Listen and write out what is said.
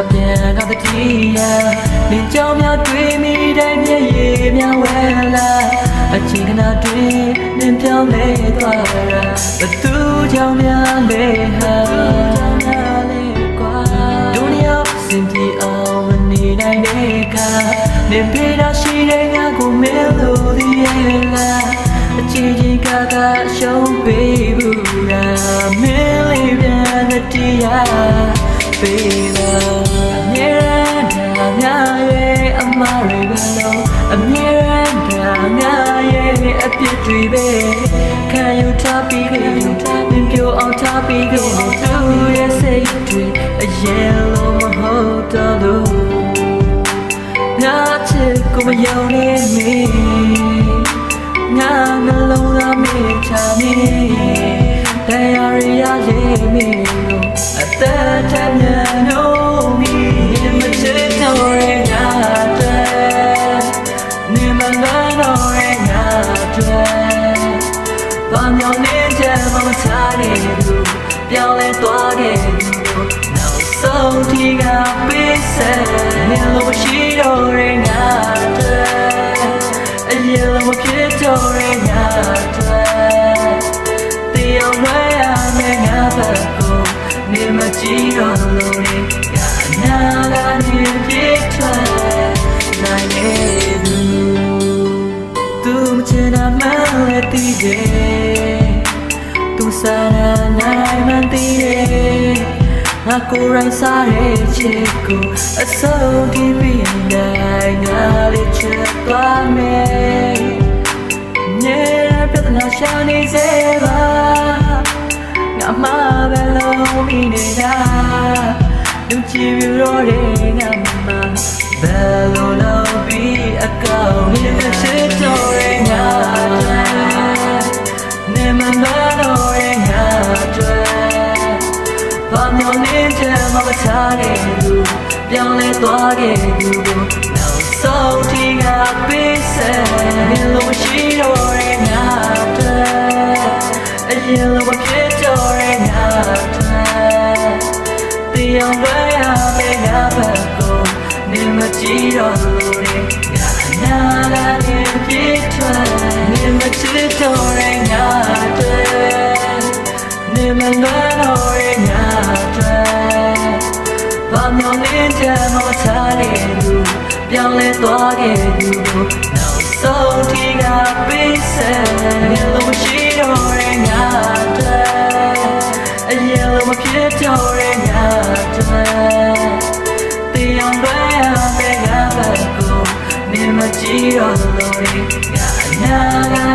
ပြန်ကတည်းကနေကြောင်များတွေ့မိတိုင်းမျက်ရည်များဝဲလာအချိန်ကနာတွေ့နေပြောင်းလဲသွားတာဘသူကြောင့်များလဲဟာဒုနီယာစင်ပြေအောင်မနေနိုင်တဲ့အခါနေပြေတာရှိတဲ့ငါကိုမဲလို့ဒီရဲ့လားအချိန်ချင်းကရှုံးပေးဘူးလားမင်းလေးပြန်တဲ့တရားပေးပါအမြဲတမ်းငါရဲ့အမားတွေပဲလို့အမြဲတမ်းငါရဲ့အပြစ်တွေပဲခံယူထားပြီးခဲ့ရင်ပြိုအောင်ထားပြီးခဲ့ရင်သူရဲ့စိတ်တွေအရင်လိုမဟုတ်တော့လို့ငါချစ်ကိုမယုံနေမင်းငါနှလုံးသားမေ့ချနေတရားရရလေးမင်းတို့အသက်ထက်မြန်လို့မင်းမချစ်တော့ရဲ့ငါတဲ့နေမလာတော့ရဲ့ငါတဲ့ဘာမြောင်နေကြမှာမထားနေဘူးပြောင်းလဲသွားခဲ့ဘူးနောက်ဆုံးထိကပေးဆက်နေလို့ရှိတော့ရဲ့ငါတဲ့အရင်လိုမဖြစ်တော့ရဲ့ငါတဲ့တရားဝဲရမယ်ငါဘက်ကိုနေမကြည့်တော့လို့လေကနာကနေပြစ်ထွက်နိုင်နေသူမချင်တာမှလည်းသိတယ်သူစားရနိုင်မှသိတယ်ငါကိုယ်ရိုင်းစားတဲ့ချစ်ကိုအဆုံးထိပြီးနိုင်ငါလေးချက်သွားမယ်နေပြဿနာရှာနေစေပါငါမှပဲလုံးမိနေတာလူချီပြီးတော့တဲ့ငါမှဘယ်လိုလုပ်ပြီးအကောင်းနဲ့ချစ်တော့ရဲ့ငါနေမနာတော့ရဲ့ငါဘာမြောင်နေကြမှာမထားခဲ့ဘူးပြောင်းလဲသွားခဲ့ဘူးနောက်ဆုံးထိကပေးဆက်နေလို့ရှိတော့ရဲ့ငါတဲ့အရင်လိုမဖြစ်တော့ရဲ့ငါတရားဝဲရမယ်ငါဘက်ကိုနေမကြည့်တော့လို့လေငါနာလာနေပြစ်ထွက်နေမချစ်တော့ရဲ့ငါနေမလာတော့ရဲ့ငါဘာမြောင်နေကြမှာမထားခဲ့ဘူးပြောင်းလဲသွားခဲ့ဘူးနောက်ဆုံးထိကပေးဆက်နေလို့ရှိတော့ရဲ့ငါအရင်လိုမဖြစ်တော့ရဲ့ငါတရားဝဲရမယ်ငါဘက်ကိုနေမကြည့်တော့လို့ငါနာ